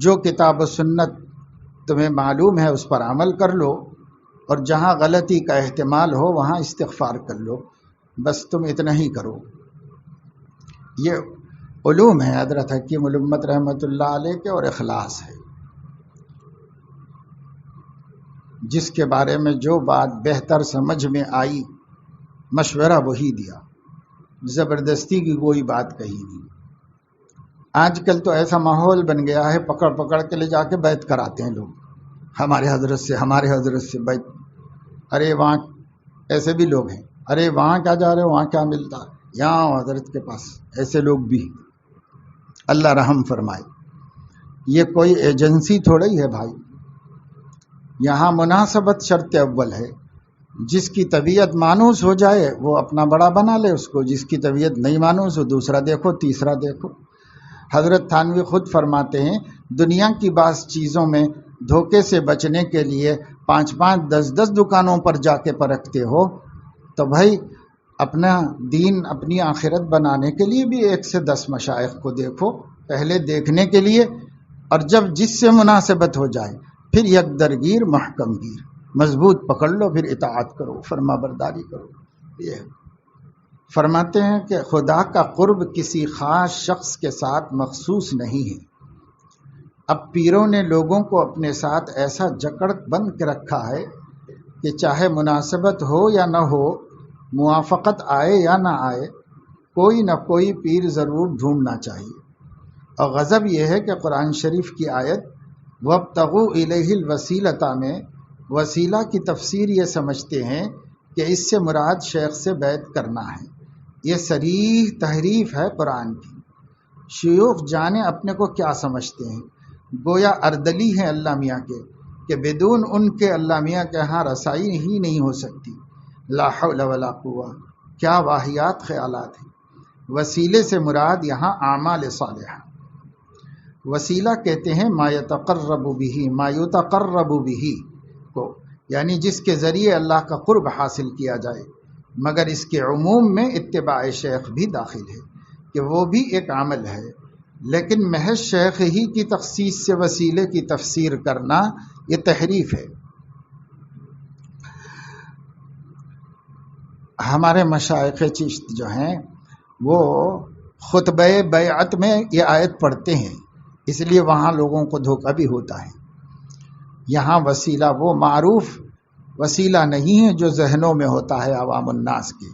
جو کتاب و سنت تمہیں معلوم ہے اس پر عمل کر لو، اور جہاں غلطی کا احتمال ہو وہاں استغفار کر لو، بس تم اتنا ہی کرو۔ یہ علوم ہے حضرت حکیم الامت رحمۃ اللہ علیہ کے، اور اخلاص ہے، جس کے بارے میں جو بات بہتر سمجھ میں آئی مشورہ وہی دیا، زبردستی کی کوئی بات کہی نہیں۔ آج کل تو ایسا ماحول بن گیا ہے، پکڑ پکڑ کے لے جا کے بیعت کراتے ہیں لوگ، ہمارے حضرت سے بیعت۔ ارے وہاں ایسے بھی لوگ ہیں، ارے وہاں کیا جا رہے ہو، وہاں کیا ملتا، یہاں حضرت کے پاس، ایسے لوگ بھی۔ اللہ رحم فرمائے، یہ کوئی ایجنسی تھوڑا ہی ہے بھائی، یہاں مناسبت شرط اول ہے۔ جس کی طبیعت مانوس ہو جائے وہ اپنا بڑا بنا لے اس کو، جس کی طبیعت نہیں مانوس ہو دوسرا دیکھو، تیسرا دیکھو۔ حضرت تھانوی خود فرماتے ہیں دنیا کی بعض چیزوں میں دھوکے سے بچنے کے لیے 5-5 10-10 دکانوں پر جا کے پرکھتے ہو، تو بھائی اپنا دین اپنی آخرت بنانے کے لیے بھی 1 سے 10 مشائخ کو دیکھو، پہلے دیکھنے کے لیے، اور جب جس سے مناسبت ہو جائے پھر یک درگیر محکم گیر، مضبوط پکڑ لو، پھر اطاعت کرو، فرما برداری کرو۔ یہ فرماتے ہیں کہ خدا کا قرب کسی خاص شخص کے ساتھ مخصوص نہیں ہے۔ اب پیروں نے لوگوں کو اپنے ساتھ ایسا جکڑ بند کے رکھا ہے کہ چاہے مناسبت ہو یا نہ ہو، موافقت آئے یا نہ آئے، کوئی نہ کوئی پیر ضرور ڈھونڈنا چاہیے۔ اور غضب یہ ہے کہ قرآن شریف کی آیت وَابْتَغُوا إِلَيْهِ الْوَسِيلَةَ میں وسیلہ کی تفسیر یہ سمجھتے ہیں کہ اس سے مراد شیخ سے بیعت کرنا ہے۔ یہ صریح تحریف ہے قرآن کی۔ شیوخ جانے اپنے کو کیا سمجھتے ہیں، گویا اردلی ہیں اللہ میاں کے، کہ بدون ان کے اللہ میاں کے ہاں رسائی ہی نہیں ہو سکتی۔ لا حول ولا قوہ، کیا واہیات خیالات ہیں۔ وسیلے سے مراد یہاں اعمال صالحہ۔ وسیلہ کہتے ہیں ما یتقرب به، ما یتقرب به کو، یعنی جس کے ذریعے اللہ کا قرب حاصل کیا جائے، مگر اس کے عموم میں اتباع شیخ بھی داخل ہے کہ وہ بھی ایک عمل ہے، لیکن محض شیخ ہی کی تخصیص سے وسیلے کی تفسیر کرنا یہ تحریف ہے۔ ہمارے مشائخ چشت جو ہیں وہ خطبہ بیعت میں یہ آیت پڑھتے ہیں، اس لیے وہاں لوگوں کو دھوکہ بھی ہوتا ہے۔ یہاں وسیلہ وہ معروف وسیلہ نہیں ہے جو ذہنوں میں ہوتا ہے عوام الناس کے،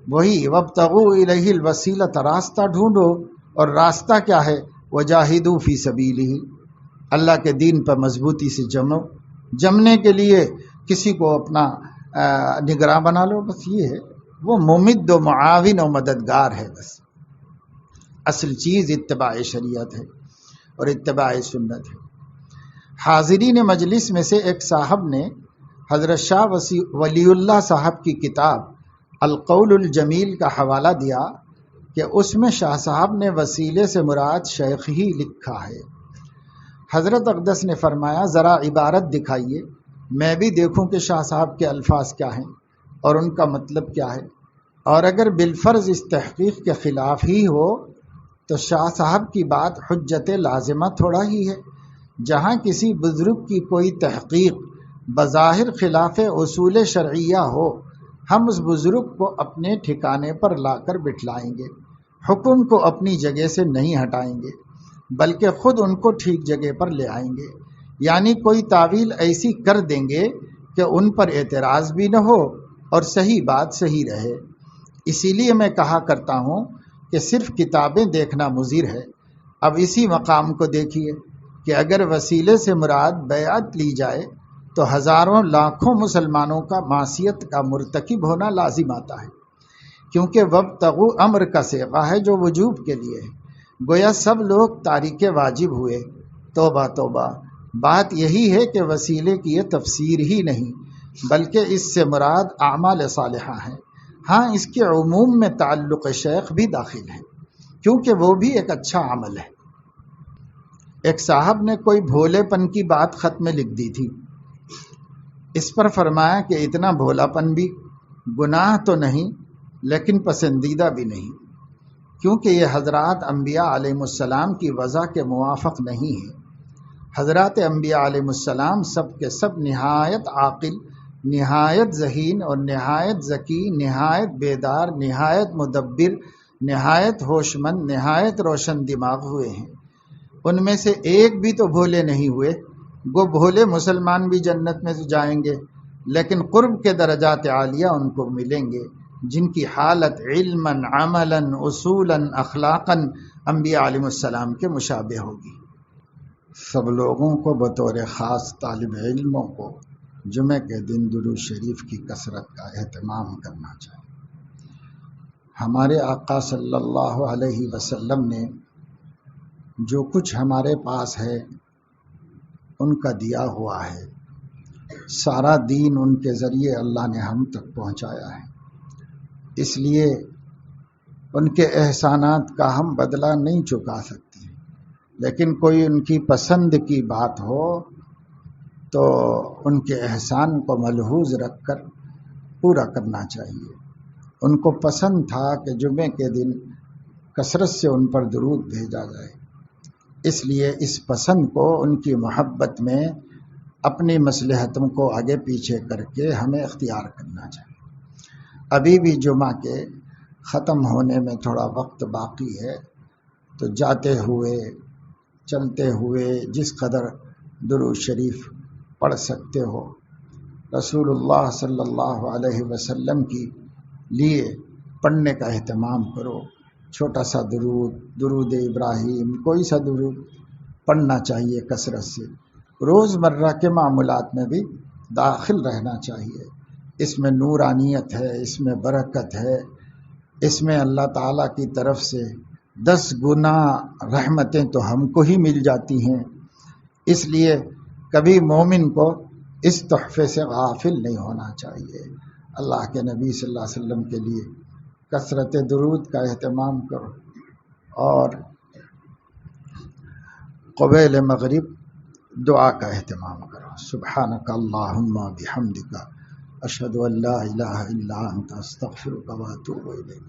وہی وابتغوا الیہ الوسیلۃ، راستہ ڈھونڈو، اور راستہ کیا ہے، وجاہدوا فی سبیلہ، اللہ کے دین پر مضبوطی سے جمنے کے لیے کسی کو اپنا نگراں بنا لو، بس یہ ہے، وہ ممد و معاون و مددگار ہے۔ بس اصل چیز اتباع شریعت ہے اور اتباع سنت ہے۔ حاضرین مجلس میں سے ایک صاحب نے حضرت شاہ ولی اللہ صاحب کی کتاب القول الجمیل کا حوالہ دیا کہ اس میں شاہ صاحب نے وسیلے سے مراد شیخ ہی لکھا ہے۔ حضرت اقدس نے فرمایا ذرا عبارت دکھائیے، میں بھی دیکھوں کہ شاہ صاحب کے الفاظ کیا ہیں اور ان کا مطلب کیا ہے، اور اگر بالفرض اس تحقیق کے خلاف ہی ہو تو شاہ صاحب کی بات حجت لازمہ تھوڑا ہی ہے۔ جہاں کسی بزرگ کی کوئی تحقیق بظاہر خلاف اصول شرعیہ ہو، ہم اس بزرگ کو اپنے ٹھکانے پر لا کر بٹھلائیں گے، حکم کو اپنی جگہ سے نہیں ہٹائیں گے، بلکہ خود ان کو ٹھیک جگہ پر لے آئیں گے، یعنی کوئی تعویل ایسی کر دیں گے کہ ان پر اعتراض بھی نہ ہو اور صحیح بات صحیح رہے۔ اسی لیے میں کہا کرتا ہوں کہ صرف کتابیں دیکھنا مضر ہے۔ اب اسی مقام کو دیکھیے کہ اگر وسیلے سے مراد بیعت لی جائے تو ہزاروں لاکھوں مسلمانوں کا معصیت کا مرتکب ہونا لازم آتا ہے، کیونکہ وابتغوا امر کا صیغہ ہے جو وجوب کے لیے ہے، گویا سب لوگ تارک واجب ہوئے۔ توبہ توبہ، بات یہی ہے کہ وسیلے کی یہ تفسیر ہی نہیں بلکہ اس سے مراد اعمال صالحہ ہیں۔ ہاں اس کے عموم میں تعلق شیخ بھی داخل ہے، کیونکہ وہ بھی ایک اچھا عمل ہے۔ ایک صاحب نے کوئی بھولے پن کی بات خط میں لکھ دی تھی، اس پر فرمایا کہ اتنا بھولا پن بھی گناہ تو نہیں لیکن پسندیدہ بھی نہیں، کیونکہ یہ حضرات انبیاء علیہ السلام کی وضع کے موافق نہیں ہے۔ حضرات انبیاء علیہ السلام سب کے سب نہایت عاقل، نہایت ذہین اور نہایت ذکی، نہایت بیدار، نہایت مدبر، نہایت ہوش مند، نہایت روشن دماغ ہوئے ہیں۔ ان میں سے ایک بھی تو بھولے نہیں ہوئے۔ گو بھولے مسلمان بھی جنت میں جائیں گے، لیکن قرب کے درجات عالیہ ان کو ملیں گے جن کی حالت علماً، عملاً، اصولاً، اخلاقاً انبیاء علیہ السلام کے مشابہ ہوگی۔ سب لوگوں کو بطور خاص طالب علموں کو جمعہ کے دن درود شریف کی کثرت کا اہتمام کرنا چاہیے۔ ہمارے آقا صلی اللہ علیہ وسلم نے جو کچھ ہمارے پاس ہے ان کا دیا ہوا ہے، سارا دین ان کے ذریعے اللہ نے ہم تک پہنچایا ہے، اس لیے ان کے احسانات کا ہم بدلہ نہیں چکا سکتے، لیکن کوئی ان کی پسند کی بات ہو تو ان کے احسان کو ملحوظ رکھ کر پورا کرنا چاہیے۔ ان کو پسند تھا کہ جمعے کے دن کثرت سے ان پر درود بھیجا جائے، اس لیے اس پسند کو، ان کی محبت میں اپنی مصلحتوں کو آگے پیچھے کر کے ہمیں اختیار کرنا چاہیے۔ ابھی بھی جمعہ کے ختم ہونے میں تھوڑا وقت باقی ہے، تو جاتے ہوئے، چلتے ہوئے جس قدر درود شریف پڑھ سکتے ہو، رسول اللہ صلی اللہ علیہ وسلم کی لیے پڑھنے کا اہتمام کرو۔ چھوٹا سا درود، درود ابراہیم، کوئی سا درود پڑھنا چاہیے کثرت سے۔ روز مرہ کے معمولات میں بھی داخل رہنا چاہیے۔ اس میں نورانیت ہے، اس میں برکت ہے، اس میں اللہ تعالیٰ کی طرف سے 10 گنا رحمتیں تو ہم کو ہی مل جاتی ہیں۔ اس لیے کبھی مومن کو اس تحفے سے غافل نہیں ہونا چاہیے۔ اللہ کے نبی صلی اللہ علیہ وسلم کے لیے کثرت درود کا اہتمام کرو، اور قبیل مغرب دعا کا اہتمام کرو۔ سبحانک اللہم بحمدک، اشہد ان لا الہ الا انت، استغفرک و اتوب الیک۔